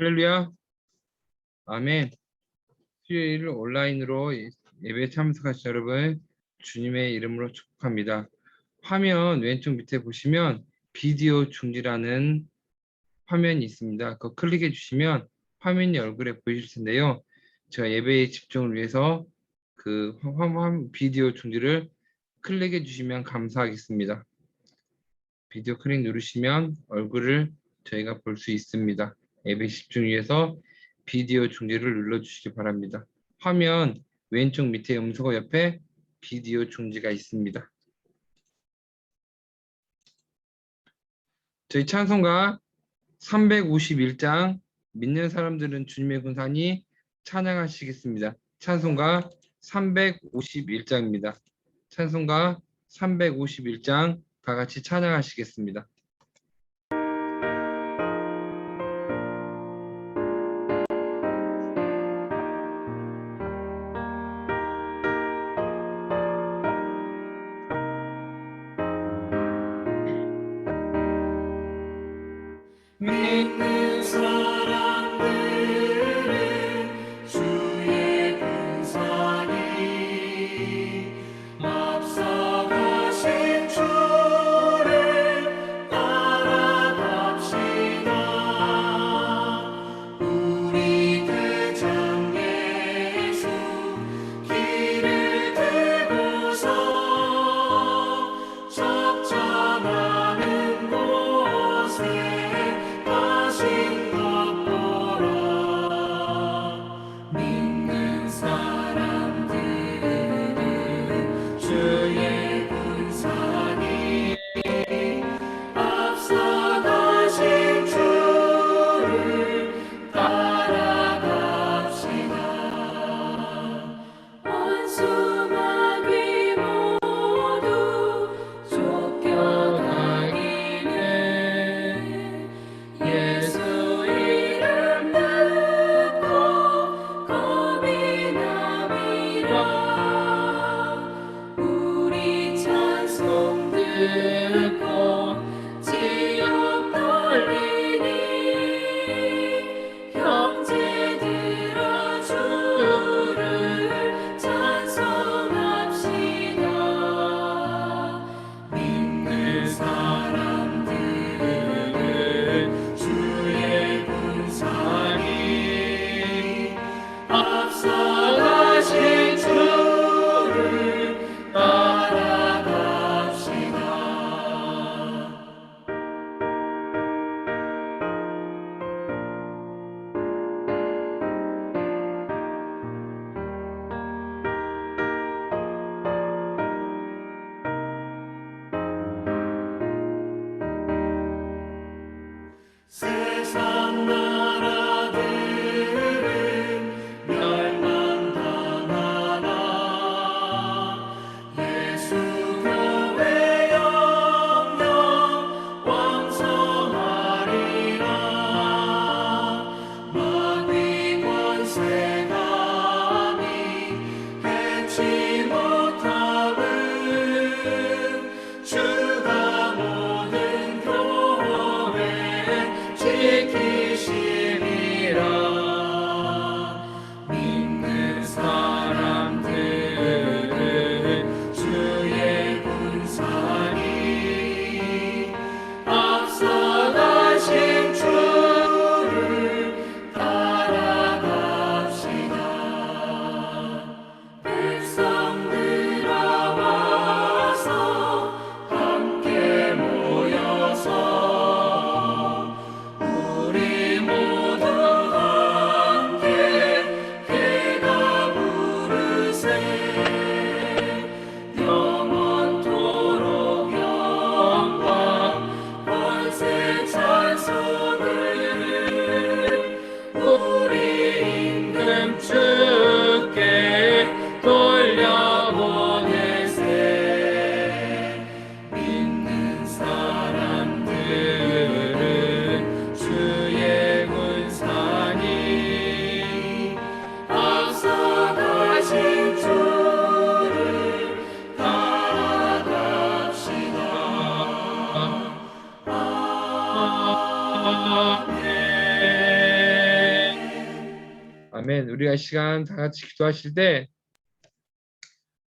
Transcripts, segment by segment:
할렐루야. 아멘. 수요일 온라인으로 예배 참석하신 여러분 주님의 이름으로 축복합니다. 화면 왼쪽 밑에 보시면 비디오 중지라는 화면이 있습니다. 그거 클릭해 주시면 화면이 얼굴에 보이실 텐데요. 제가 예배의 집중을 위해서 그 비디오 중지를 클릭해 주시면 감사하겠습니다. 비디오 클릭 누르시면 얼굴을 저희가 볼 수 있습니다. 예배 집중 위해서 비디오 중지를 눌러주시기 바랍니다. 화면 왼쪽 밑에 음소거 옆에 비디오 중지가 있습니다. 저희 찬송가 351장 믿는 사람들은 주님의 군사니 찬양하시겠습니다. 찬송가 351장입니다. 찬송가 351장 다 같이 찬양하시겠습니다. 믿는 사람들은 주의 군사니 앞서가신 주를 따라갑시다. 우리 대장 예수 길을 들고서 적전하는 곳에 믿는 사람들은 주의 군사니 앞서가신 주를 따라갑시다. 원수마귀 모두 쫓겨다니는 예수 이름 듣고 겁이 남이라. 우리 찬송 듣고 지옥 떨리니 형제들아 주를 찬송합시다. 믿는 사람들은 주의 군사니 앞서가신 주를 따라갑시다. 우리가 시간 다 같이 기도하실 때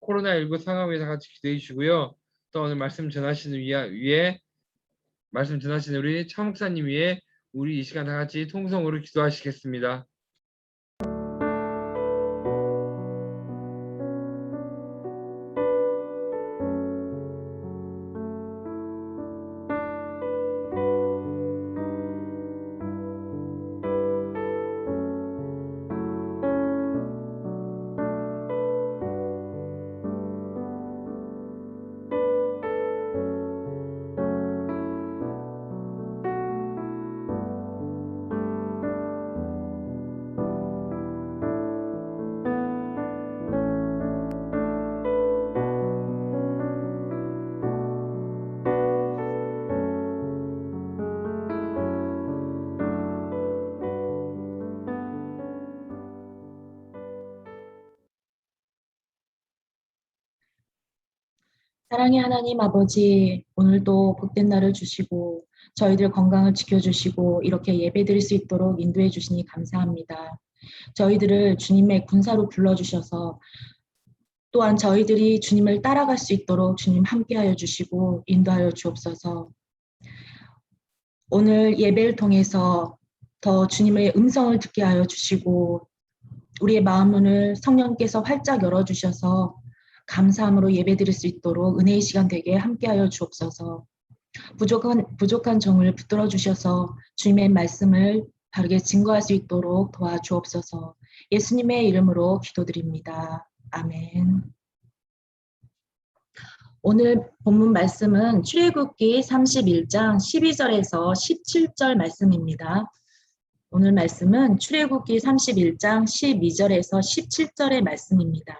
코로나19 상황 위해 다 같이 기도해 주시고요. 또 오늘 말씀 전하시는 위에 말씀 전하시는 우리 차 목사님 위해 우리 이 시간 다 같이 통성으로 기도하시겠습니다. 사랑의 하나님 아버지, 오늘도 복된 날을 주시고 저희들 건강을 지켜주시고 이렇게 예배드릴 수 있도록 인도해 주시니 감사합니다. 저희들을 주님의 군사로 불러주셔서 또한 저희들이 주님을 따라갈 수 있도록 주님 함께하여 주시고 인도하여 주옵소서. 오늘 예배를 통해서 더 주님의 음성을 듣게 하여 주시고 우리의 마음문을 성령께서 활짝 열어주셔서 감사함으로 예배드릴 수 있도록 은혜의 시간 되게 함께하여 주옵소서. 부족한 정을 붙들어 주셔서 주님의 말씀을 바르게 증거할 수 있도록 도와주옵소서. 예수님의 이름으로 기도드립니다. 아멘. 오늘 본문 말씀은 출애굽기 31장 12절에서 17절 말씀입니다. 오늘 말씀은 출애굽기 31장 12절에서 17절의 말씀입니다.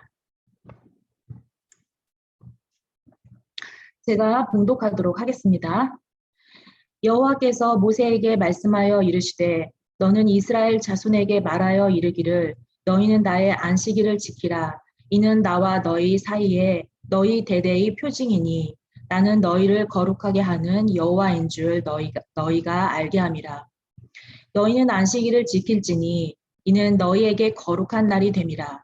제가 봉독하도록 하겠습니다. 여호와께서 모세에게 말씀하여 이르시되 너는 이스라엘 자손에게 말하여 이르기를 너희는 나의 안식일을 지키라. 이는 나와 너희 사이에 너희 대대의 표징이니 나는 너희를 거룩하게 하는 여호와인 줄 너희가 알게 함이라. 너희는 안식일을 지킬지니 이는 너희에게 거룩한 날이 됨이라.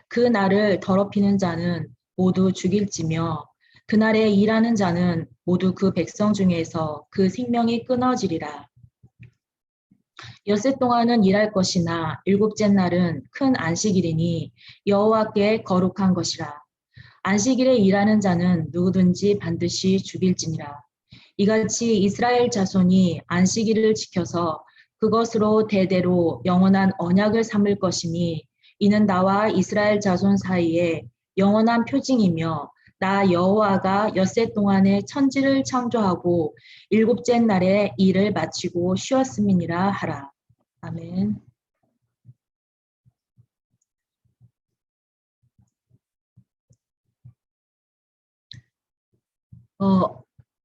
그 날을 더럽히는 자는 모두 죽일지며 그날에 일하는 자는 모두 그 백성 중에서 그 생명이 끊어지리라. 엿새 동안은 일할 것이나 일곱째 날은 큰 안식일이니 여호와께 거룩한 것이라. 안식일에 일하는 자는 누구든지 반드시 죽일지니라. 이같이 이스라엘 자손이 안식일을 지켜서 그것으로 대대로 영원한 언약을 삼을 것이니 이는 나와 이스라엘 자손 사이에 영원한 표징이며 나 여호와가 엿새 동안에 천지를 창조하고 일곱째 날에 일을 마치고 쉬었음이니라 하라. 아멘.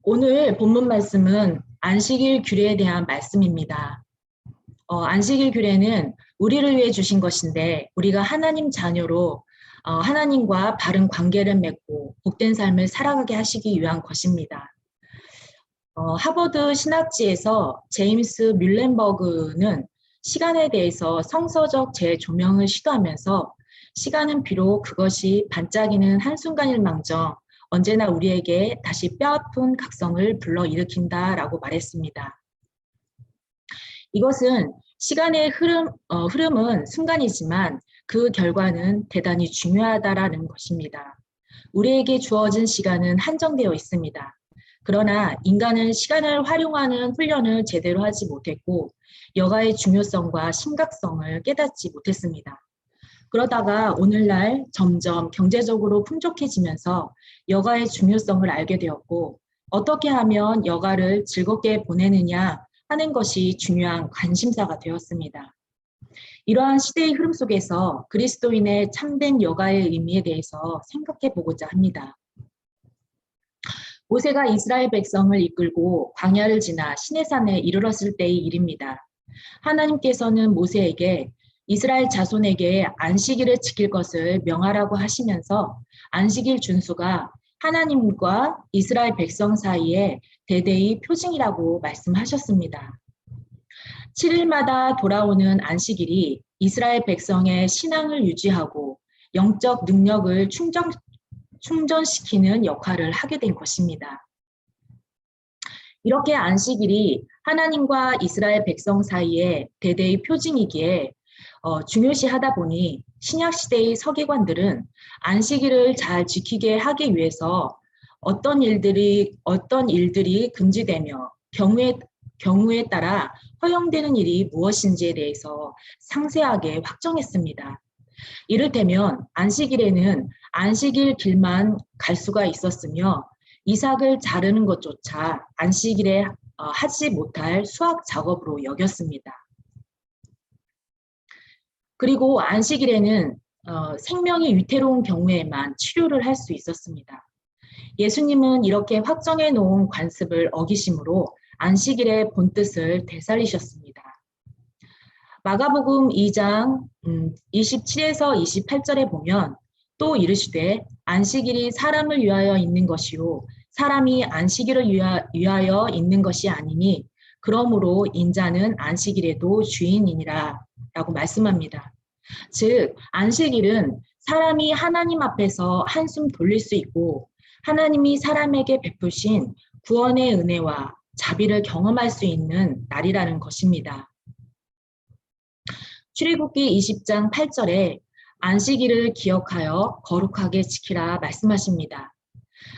오늘 본문 말씀은 안식일 규례에 대한 말씀입니다. 안식일 규례는 우리를 위해 주신 것인데 우리가 하나님 자녀로 하나님과 바른 관계를 맺고 복된 삶을 살아가게 하시기 위한 것입니다. 하버드 신학지에서 제임스 뮬렌버그는 시간에 대해서 성서적 재조명을 시도하면서 시간은 비록 그것이 반짝이는 한순간일망정 언제나 우리에게 다시 뼈아픈 각성을 불러일으킨다라고 말했습니다. 이것은 시간의 흐름은 순간이지만 그 결과는 대단히 중요하다라는 것입니다. 우리에게 주어진 시간은 한정되어 있습니다. 그러나 인간은 시간을 활용하는 훈련을 제대로 하지 못했고 여가의 중요성과 심각성을 깨닫지 못했습니다. 그러다가 오늘날 점점 경제적으로 풍족해지면서 여가의 중요성을 알게 되었고 어떻게 하면 여가를 즐겁게 보내느냐 하는 것이 중요한 관심사가 되었습니다. 이러한 시대의 흐름 속에서 그리스도인의 참된 여가의 의미에 대해서 생각해 보고자 합니다. 모세가 이스라엘 백성을 이끌고 광야를 지나 시내산에 이르렀을 때의 일입니다. 하나님께서는 모세에게 이스라엘 자손에게 안식일을 지킬 것을 명하라고 하시면서 안식일 준수가 하나님과 이스라엘 백성 사이에 대대의 표징이라고 말씀하셨습니다. 7일마다 돌아오는 안식일이 이스라엘 백성의 신앙을 유지하고 영적 능력을 충전시키는 역할을 하게 된 것입니다. 이렇게 안식일이 하나님과 이스라엘 백성 사이에 대대의 표징이기에 중요시하다 보니 신약시대의 서기관들은 안식일을 잘 지키게 하기 위해서 어떤 일들이 금지되며 경우에 따라 허용되는 일이 무엇인지에 대해서 상세하게 확정했습니다. 이를테면 안식일에는 안식일 길만 갈 수가 있었으며 이삭을 자르는 것조차 안식일에 하지 못할 수학 작업으로 여겼습니다. 그리고 안식일에는 생명이 위태로운 경우에만 치료를 할 수 있었습니다. 예수님은 이렇게 확정해 놓은 관습을 어기심으로 안식일의 본뜻을 되살리셨습니다. 마가복음 2장 27에서 28절에 보면 또 이르시되 안식일이 사람을 위하여 있는 것이요 사람이 안식일을 위하여 있는 것이 아니니 그러므로 인자는 안식일에도 주인이니라 라고 말씀합니다. 즉 안식일은 사람이 하나님 앞에서 한숨 돌릴 수 있고 하나님이 사람에게 베푸신 구원의 은혜와 자비를 경험할 수 있는 날이라는 것입니다. 출애굽기 20장 8절에 안식일을 기억하여 거룩하게 지키라 말씀하십니다.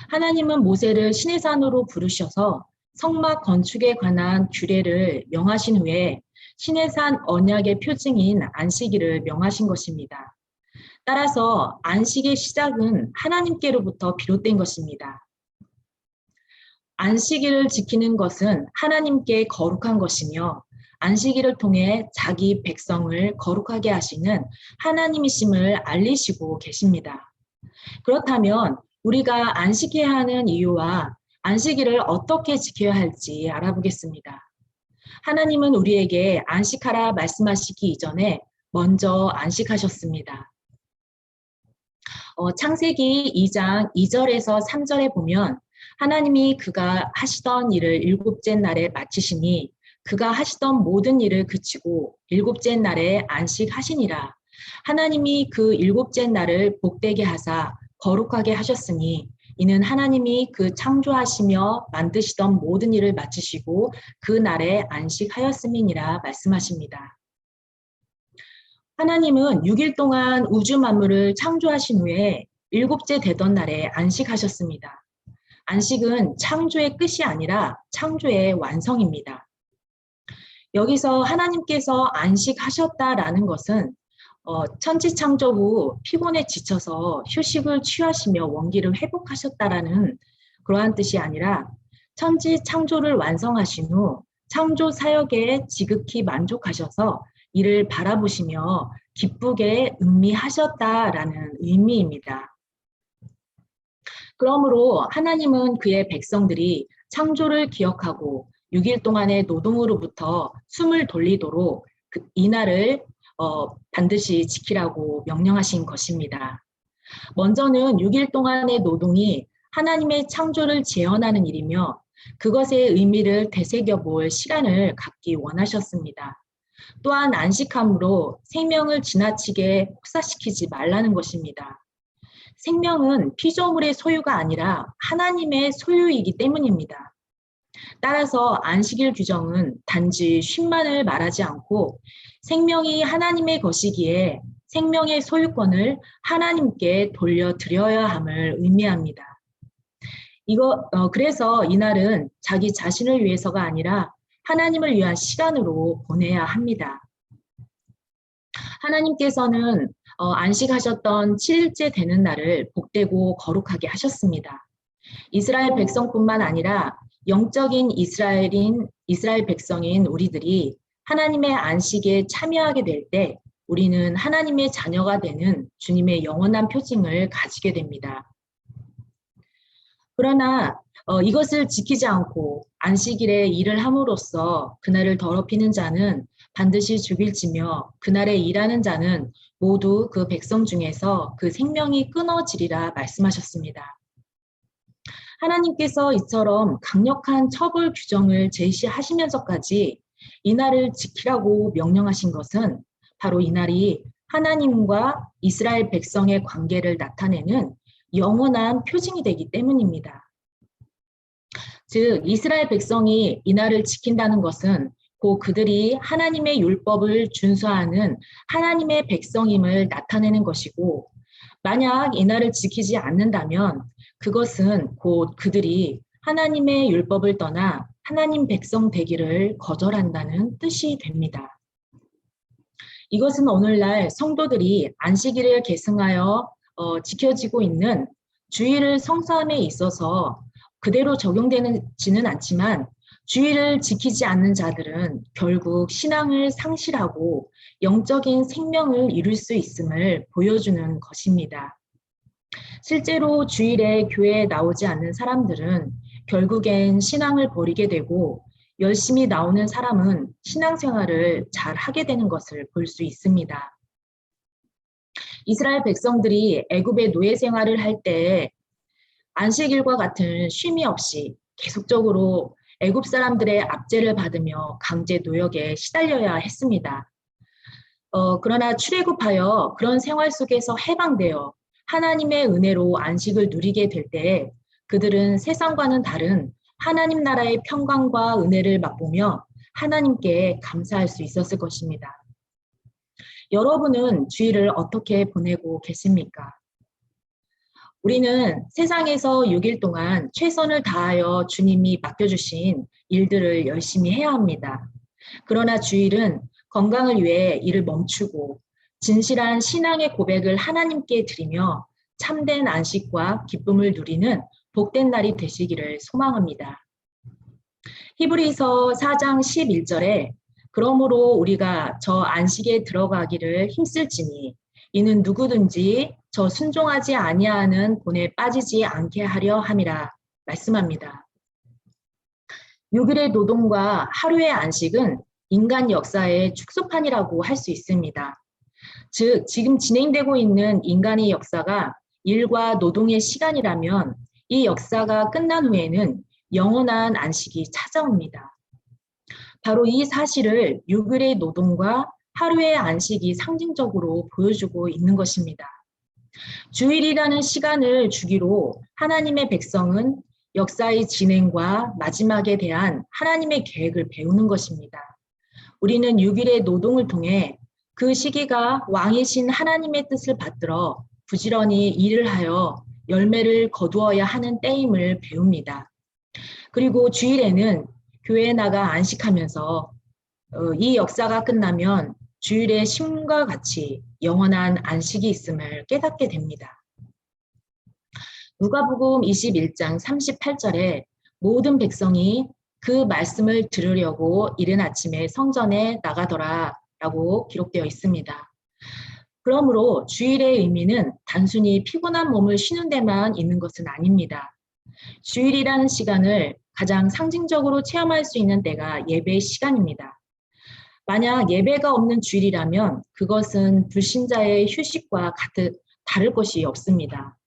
하나님은 모세를 시내산으로 부르셔서 성막 건축에 관한 규례를 명하신 후에 시내산 언약의 표징인 안식일을 명하신 것입니다. 따라서 안식의 시작은 하나님께로부터 비롯된 것입니다. 안식일을 지키는 것은 하나님께 거룩한 것이며 안식일을 통해 자기 백성을 거룩하게 하시는 하나님이심을 알리시고 계십니다. 그렇다면 우리가 안식해야 하는 이유와 안식일을 어떻게 지켜야 할지 알아보겠습니다. 하나님은 우리에게 안식하라 말씀하시기 이전에 먼저 안식하셨습니다. 창세기 2장 2절에서 3절에 보면 하나님이 그가 하시던 일을 일곱째 날에 마치시니 그가 하시던 모든 일을 그치고 일곱째 날에 안식하시니라. 하나님이 그 일곱째 날을 복되게 하사 거룩하게 하셨으니 이는 하나님이 그 창조하시며 만드시던 모든 일을 마치시고 그 날에 안식하였음이니라 말씀하십니다. 하나님은 6일 동안 우주 만물을 창조하신 후에 일곱째 되던 날에 안식하셨습니다. 안식은 창조의 끝이 아니라 창조의 완성입니다. 여기서 하나님께서 안식하셨다라는 것은 천지창조 후 피곤에 지쳐서 휴식을 취하시며 원기를 회복하셨다라는 그러한 뜻이 아니라 천지창조를 완성하신 후 창조 사역에 지극히 만족하셔서 이를 바라보시며 기쁘게 음미하셨다라는 의미입니다. 그러므로 하나님은 그의 백성들이 창조를 기억하고 6일 동안의 노동으로부터 숨을 돌리도록 이 날을 반드시 지키라고 명령하신 것입니다. 먼저는 6일 동안의 노동이 하나님의 창조를 재현하는 일이며 그것의 의미를 되새겨볼 시간을 갖기 원하셨습니다. 또한 안식함으로 생명을 지나치게 혹사시키지 말라는 것입니다. 생명은 피조물의 소유가 아니라 하나님의 소유이기 때문입니다. 따라서 안식일 규정은 단지 쉼만을 말하지 않고 생명이 하나님의 것이기에 생명의 소유권을 하나님께 돌려드려야 함을 의미합니다. 그래서 이날은 자기 자신을 위해서가 아니라 하나님을 위한 시간으로 보내야 합니다. 하나님께서는 안식하셨던 7일째 되는 날을 복되고 거룩하게 하셨습니다. 이스라엘 백성뿐만 아니라 영적인 이스라엘 백성인 우리들이 하나님의 안식에 참여하게 될 때 우리는 하나님의 자녀가 되는 주님의 영원한 표징을 가지게 됩니다. 그러나 이것을 지키지 않고 안식일에 일을 함으로써 그날을 더럽히는 자는 반드시 죽일지며 그날에 일하는 자는 모두 그 백성 중에서 그 생명이 끊어지리라 말씀하셨습니다. 하나님께서 이처럼 강력한 처벌 규정을 제시하시면서까지 이 날을 지키라고 명령하신 것은 바로 이 날이 하나님과 이스라엘 백성의 관계를 나타내는 영원한 표징이 되기 때문입니다. 즉, 이스라엘 백성이 이 날을 지킨다는 것은 곧 그들이 하나님의 율법을 준수하는 하나님의 백성임을 나타내는 것이고, 만약 이 날을 지키지 않는다면 그것은 곧 그들이 하나님의 율법을 떠나 하나님 백성 되기를 거절한다는 뜻이 됩니다. 이것은 오늘날 성도들이 안식일을 계승하여 지켜지고 있는 주일을 성사함에 있어서 그대로 적용되지는 않지만, 주일을 지키지 않는 자들은 결국 신앙을 상실하고 영적인 생명을 잃을 수 있음을 보여주는 것입니다. 실제로 주일에 교회에 나오지 않는 사람들은 결국엔 신앙을 버리게 되고, 열심히 나오는 사람은 신앙생활을 잘 하게 되는 것을 볼 수 있습니다. 이스라엘 백성들이 애굽의 노예 생활을 할 때 안식일과 같은 쉼이 없이 계속적으로 애굽 사람들의 압제를 받으며 강제 노역에 시달려야 했습니다. 그러나 출애굽하여 그런 생활 속에서 해방되어 하나님의 은혜로 안식을 누리게 될 때 그들은 세상과는 다른 하나님 나라의 평강과 은혜를 맛보며 하나님께 감사할 수 있었을 것입니다. 여러분은 주일을 어떻게 보내고 계십니까? 우리는 세상에서 6일 동안 최선을 다하여 주님이 맡겨주신 일들을 열심히 해야 합니다. 그러나 주일은 건강을 위해 일을 멈추고 진실한 신앙의 고백을 하나님께 드리며 참된 안식과 기쁨을 누리는 복된 날이 되시기를 소망합니다. 히브리서 4장 11절에 그러므로 우리가 저 안식에 들어가기를 힘쓸지니 이는 누구든지 저 순종하지 아니하는 본에 빠지지 않게 하려 함이라 말씀합니다. 6일의 노동과 하루의 안식은 인간 역사의 축소판이라고 할 수 있습니다. 즉, 지금 진행되고 있는 인간의 역사가 일과 노동의 시간이라면 이 역사가 끝난 후에는 영원한 안식이 찾아옵니다. 바로 이 사실을 6일의 노동과 하루의 안식이 상징적으로 보여주고 있는 것입니다. 주일이라는 시간을 주기로 하나님의 백성은 역사의 진행과 마지막에 대한 하나님의 계획을 배우는 것입니다. 우리는 6일의 노동을 통해 그 시기가 왕이신 하나님의 뜻을 받들어 부지런히 일을 하여 열매를 거두어야 하는 때임을 배웁니다. 그리고 주일에는 교회에 나가 안식하면서 이 역사가 끝나면 주일의 쉼과 같이 영원한 안식이 있음을 깨닫게 됩니다. 누가복음 21장 38절에 모든 백성이 그 말씀을 들으려고 이른 아침에 성전에 나가더라 라고 기록되어 있습니다. 그러므로 주일의 의미는 단순히 피곤한 몸을 쉬는 데만 있는 것은 아닙니다. 주일이라는 시간을 가장 상징적으로 체험할 수 있는 때가 예배의 시간입니다. 만약 예배가 없는 주일이라면 그것은 불신자의 휴식과 다를 것이 없습니다.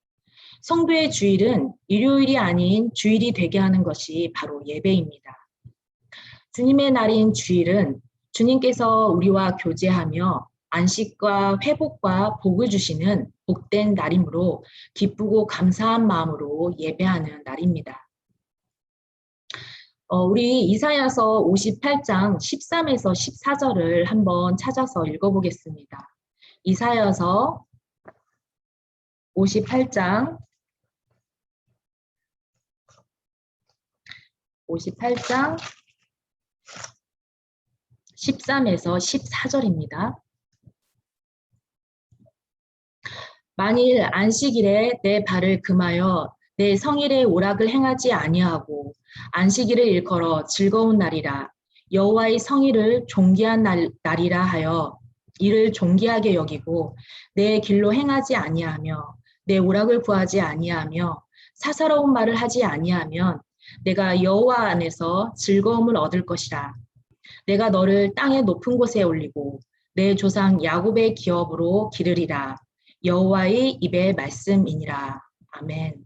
성도의 주일은 일요일이 아닌 주일이 되게 하는 것이 바로 예배입니다. 주님의 날인 주일은 주님께서 우리와 교제하며 안식과 회복과 복을 주시는 복된 날이므로 기쁘고 감사한 마음으로 예배하는 날입니다. 우리 이사야서 58장 13에서 14절을 한번 찾아서 읽어보겠습니다. 이사야서 58장 13에서 14절입니다. 만일 안식일에 내 발을 금하여 내 성일의 오락을 행하지 아니하고 안식일을 일컬어 즐거운 날이라 여호와의 성일을 존귀한 날이라 하여 이를 존귀하게 여기고 내 길로 행하지 아니하며 내 오락을 구하지 아니하며 사사로운 말을 하지 아니하면 내가 여호와 안에서 즐거움을 얻을 것이라. 내가 너를 땅의 높은 곳에 올리고 내 조상 야곱의 기업으로 기르리라. 여호와의 입의 말씀이니라. 아멘.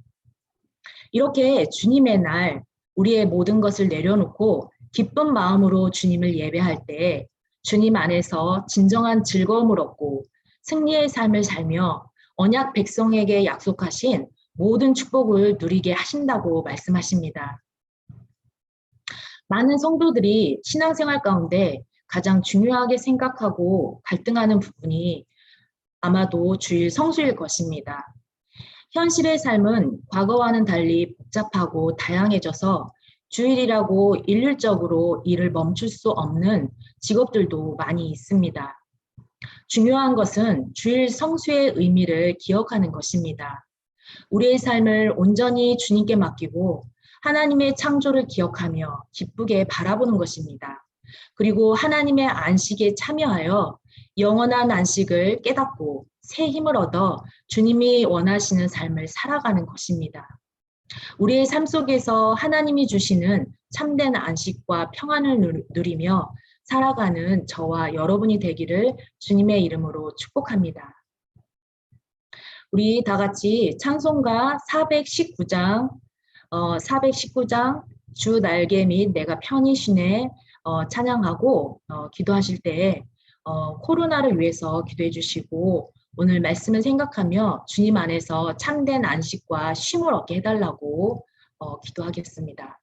이렇게 주님의 날 우리의 모든 것을 내려놓고 기쁜 마음으로 주님을 예배할 때 주님 안에서 진정한 즐거움을 얻고 승리의 삶을 살며 언약 백성에게 약속하신 모든 축복을 누리게 하신다고 말씀하십니다. 많은 성도들이 신앙생활 가운데 가장 중요하게 생각하고 갈등하는 부분이 아마도 주일 성수일 것입니다. 현실의 삶은 과거와는 달리 복잡하고 다양해져서 주일이라고 일률적으로 일을 멈출 수 없는 직업들도 많이 있습니다. 중요한 것은 주일 성수의 의미를 기억하는 것입니다. 우리의 삶을 온전히 주님께 맡기고 하나님의 창조를 기억하며 기쁘게 바라보는 것입니다. 그리고 하나님의 안식에 참여하여 영원한 안식을 깨닫고 새 힘을 얻어 주님이 원하시는 삶을 살아가는 것입니다. 우리의 삶 속에서 하나님이 주시는 참된 안식과 평안을 누리며 살아가는 저와 여러분이 되기를 주님의 이름으로 축복합니다. 우리 다 같이 찬송가 419장 주 날개 및 내가 편히 쉬네 찬양하고 기도하실 때 코로나를 위해서 기도해 주시고 오늘 말씀을 생각하며 주님 안에서 참된 안식과 쉼을 얻게 해달라고 기도하겠습니다.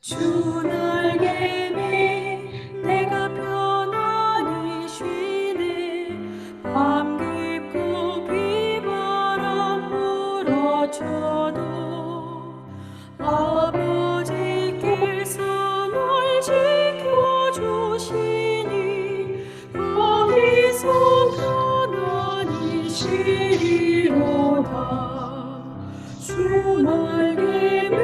주 날개 밑 내가 편안히 쉬네 밤 깊고 비바람 불어쳐도 아버지께서 널 지켜주시니 거기서 편안히 쉬리로다. 주 날개 밑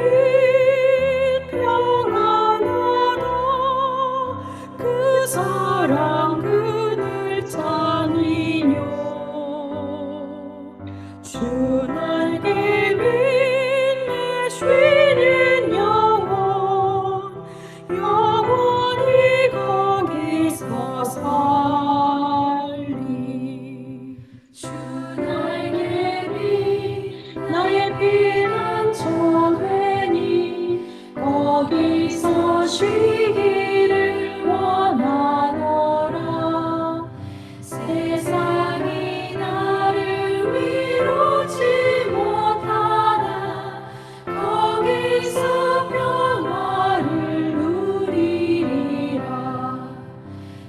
그 사랑 그늘 찬이뇨. 주 날개 밑 내 쉬는 영원히 거기서 살리. 주 날개 밑 나의 피난처 되니 거기서 쉬기를 원하노라. 세상이 나를 위로치 못하나 거기서 평화를 누리리라.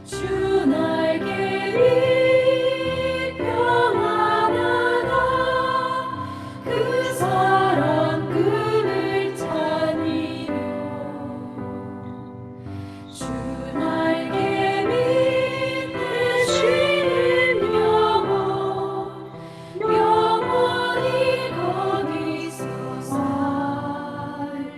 주 날개 밑 평안하다. 그 사랑 그늘 찬이뇨. 주 날개 밑에 쉬는 영원히 거기서 살리.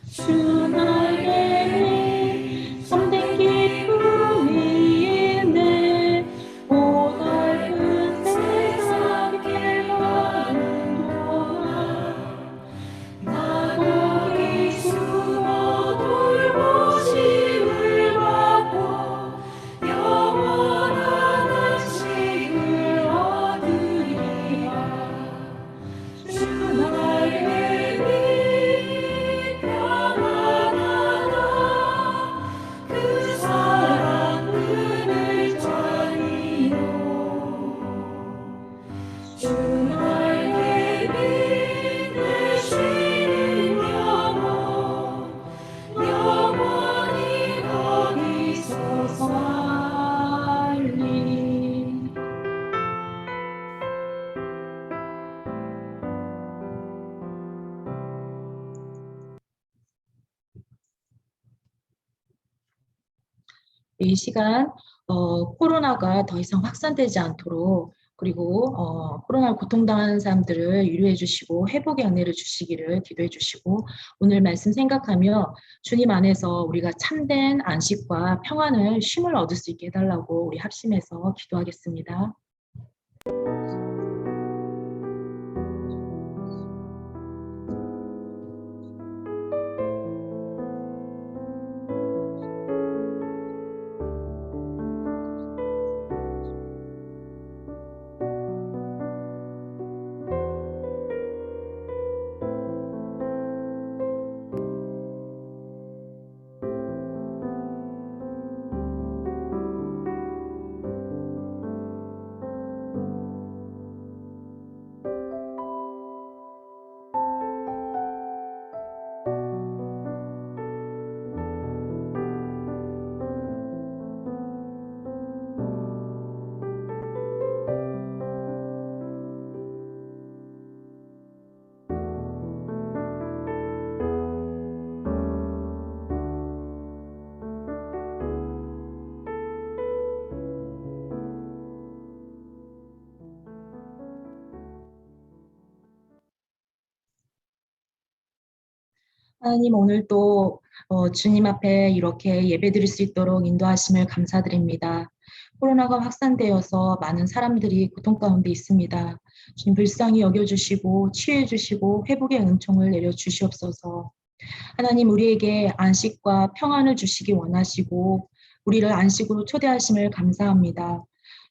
주 날개 참된 기쁨 위에 고달픈 세상 길 가는 동안 나 거기 숨어 돌보심을 받고 영원한 안식을 얻으리라. 주 날개 밑 평안하다. 그 사랑 그늘 찬이요. 주 날개 밑 이 시간 코로나가 더 이상 확산되지 않도록 그리고 코로나로 고통당하는 사람들을 위로해 주시고 회복의 은혜를 주시기를 기도해 주시고 오늘 말씀 생각하며 주님 안에서 우리가 참된 안식과 평안을 쉼을 얻을 수 있게 해달라고 우리 합심해서 기도하겠습니다. 하나님 오늘 또 주님 앞에 이렇게 예배드릴 수 있도록 인도하심을 감사드립니다. 코로나가 확산되어서 많은 사람들이 고통 가운데 있습니다. 주님 불쌍히 여겨주시고 치유해 주시고 회복의 은총을 내려 주시옵소서. 하나님 우리에게 안식과 평안을 주시기 원하시고 우리를 안식으로 초대하심을 감사합니다.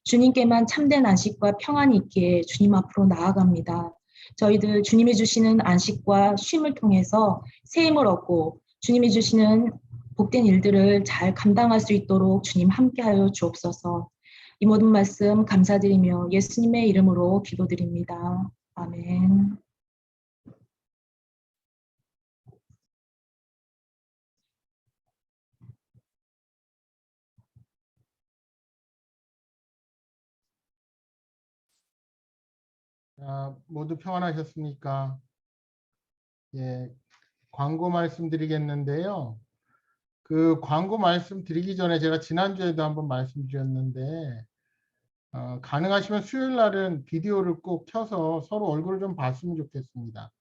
주님께만 참된 안식과 평안이 있기에 주님 앞으로 나아갑니다. 저희들 주님이 주시는 안식과 쉼을 통해서 새 힘을 얻고 주님이 주시는 복된 일들을 잘 감당할 수 있도록 주님 함께하여 주옵소서. 이 모든 말씀 감사드리며 예수님의 이름으로 기도드립니다. 아멘. 모두 평안하셨습니까? 예, 광고 말씀드리겠는데요. 그 광고 말씀드리기 전에 제가 지난주에도 한번 말씀드렸는데 가능하시면 수요일 날은 비디오를 꼭 켜서 서로 얼굴을 좀 봤으면 좋겠습니다.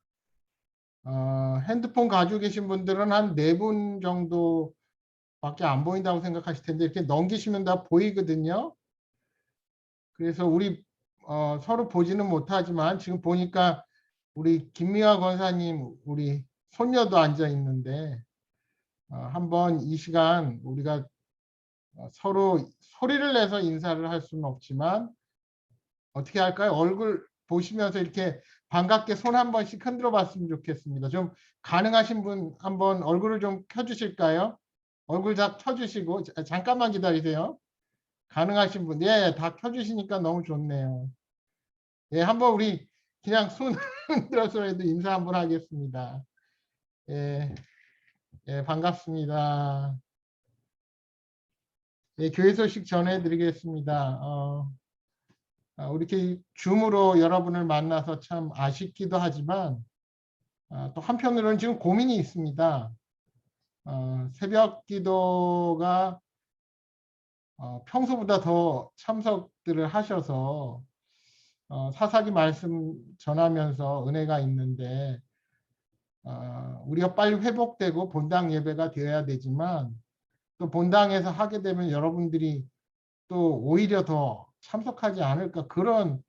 핸드폰 가지고 계신 분들은 한 4분 정도밖에 안 보인다고 생각하실 텐데 이렇게 넘기시면 다 보이거든요. 그래서 우리 서로 보지는 못하지만 지금 보니까 우리 김미화 권사님 우리 손녀도 앉아 있는데 한번 이 시간 우리가 서로 소리를 내서 인사를 할 수는 없지만 어떻게 할까요? 얼굴 보시면서 이렇게 반갑게 손 한 번씩 흔들어 봤으면 좋겠습니다. 좀 가능하신 분 한번 얼굴을 좀 켜주실까요? 얼굴 다 켜주시고 잠깐만 기다리세요. 가능하신 분, 예, 다 켜주시니까 너무 좋네요. 예, 한번 우리 그냥 손 흔들어서라도 인사 한번 하겠습니다. 예, 예, 반갑습니다. 예, 교회 소식 전해드리겠습니다. 우리 이렇게 줌으로 여러분을 만나서 참 아쉽기도 하지만 또 한편으로는 지금 고민이 있습니다. 새벽 기도가 평소보다 더 참석들을 하셔서 사사기 말씀 전하면서 은혜가 있는데 우리가 빨리 회복되고 본당 예배가 되어야 되지만 또 본당에서 하게 되면 여러분들이 또 오히려 더 참석하지 않을까 그런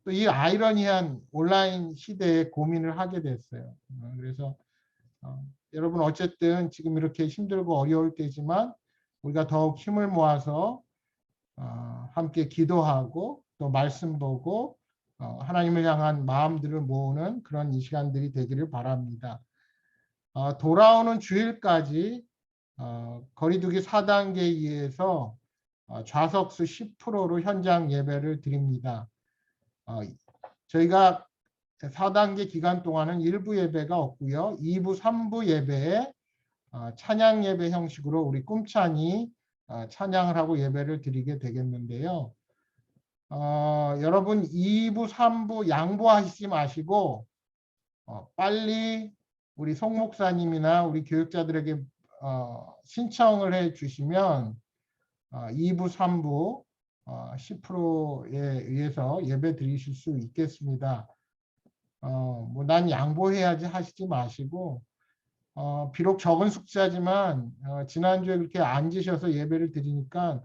또 이 아이러니한 온라인 시대에 고민을 하게 됐어요. 그래서 여러분 어쨌든 지금 이렇게 힘들고 어려울 때지만 우리가 더욱 힘을 모아서 함께 기도하고 또 말씀 보고 하나님을 향한 마음들을 모으는 그런 이 시간들이 되기를 바랍니다. 돌아오는 주일까지 거리두기 4단계에 의해서 좌석수 10%로 현장 예배를 드립니다. 저희가 4단계 기간 동안은 1부 예배가 없고요. 2부, 3부 예배에 찬양 예배 형식으로 우리 꿈찬이 찬양을 하고 예배를 드리게 되겠는데요. 여러분 2부, 3부 양보하시지 마시고 빨리 우리 송 목사님이나 우리 교육자들에게 신청을 해 주시면 2부, 3부 10%에 의해서 예배 드리실 수 있겠습니다. 뭐 난 양보해야지 하시지 마시고 비록 적은 숫자지만 지난주에 그렇게 앉으셔서 예배를 드리니까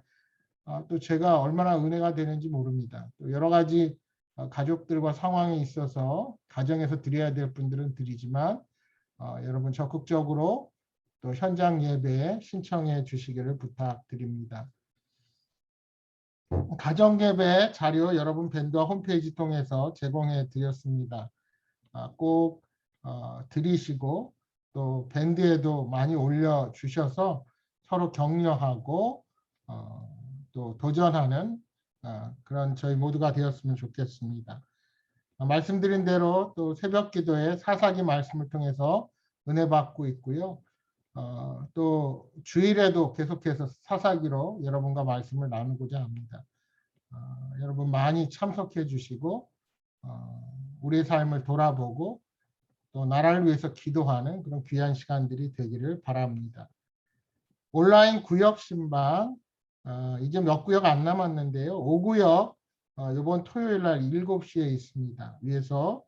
또 제가 얼마나 은혜가 되는지 모릅니다. 또 여러 가지 가족들과 상황에 있어서 가정에서 드려야 될 분들은 드리지만 여러분 적극적으로 또 현장 예배에 신청해 주시기를 부탁드립니다. 가정 예배 자료 여러분 밴드와 홈페이지 통해서 제공해 드렸습니다. 꼭 드리시고 또 밴드에도 많이 올려 주셔서 서로 격려하고 또 도전하는 그런 저희 모두가 되었으면 좋겠습니다. 말씀드린 대로 또 새벽 기도에 사사기 말씀을 통해서 은혜 받고 있고요. 또 주일에도 계속해서 사사기로 여러분과 말씀을 나누고자 합니다. 여러분 많이 참석해 주시고 우리의 삶을 돌아보고 또 나라를 위해서 기도하는 그런 귀한 시간들이 되기를 바랍니다. 온라인 구역 신방 이제 몇 구역 안 남았는데요. 5구역 이번 토요일 날 7시에 있습니다. 위에서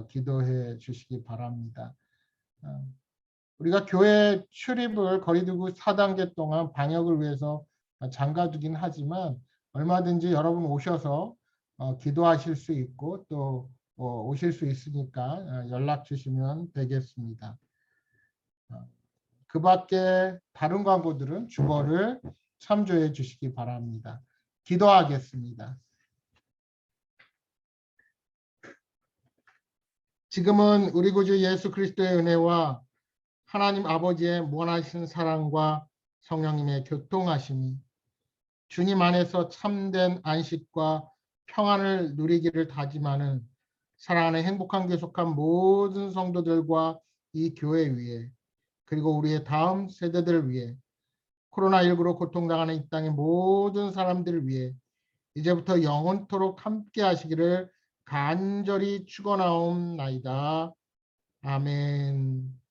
기도해 주시기 바랍니다. 우리가 교회 출입을 거리두기 4단계 동안 방역을 위해서 잠가두긴 하지만 얼마든지 여러분 오셔서 기도하실 수 있고 또 오실 수 있으니까 연락 주시면 되겠습니다. 그 밖에 다른 광고들은 주보를 참조해 주시기 바랍니다. 기도하겠습니다. 지금은 우리 구주 예수 그리스도의 은혜와 하나님 아버지의 무한하신 사랑과 성령님의 교통하심이 주님 안에서 참된 안식과 평안을 누리기를 다짐하는 사랑하는 행복한 계속한 모든 성도들과 이 교회 위에 그리고 우리의 다음 세대들을 위해 코로나19로 고통당하는 이 땅의 모든 사람들을 위해 이제부터 영원토록 함께 하시기를 간절히 축원하옵나이다. 아멘.